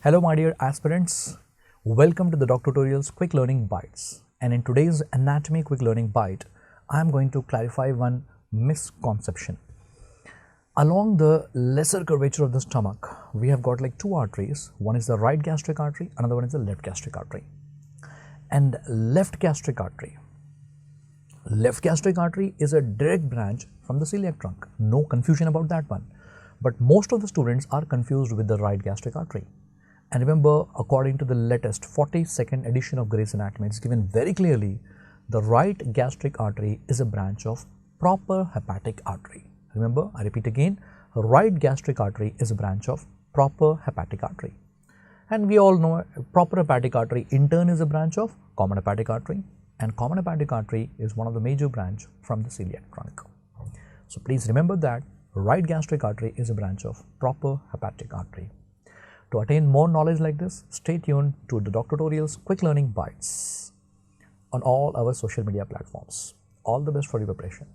Hello my dear aspirants, welcome to the DocTutorials Quick Learning Bites, and in today's Anatomy Quick Learning Bite, I am going to clarify one misconception. Along the lesser curvature of the stomach, we have got like two arteries. One is the right gastric artery, another one is the left gastric artery. And left gastric artery is a direct branch from the celiac trunk. No confusion about that one. But most of the students are confused with the right gastric artery. And remember, according to the latest 42nd edition of Gray's Anatomy, it's given very clearly the right gastric artery is a branch of proper hepatic artery. Remember, I repeat again, right gastric artery is a branch of proper hepatic artery. And we all know proper hepatic artery in turn is a branch of common hepatic artery, and common hepatic artery is one of the major branch from the celiac trunk. So please remember that right gastric artery is a branch of proper hepatic artery. To attain more knowledge like this, stay tuned to the DocTutorials Quick Learning Bites on all our social media platforms. All the best for your preparation.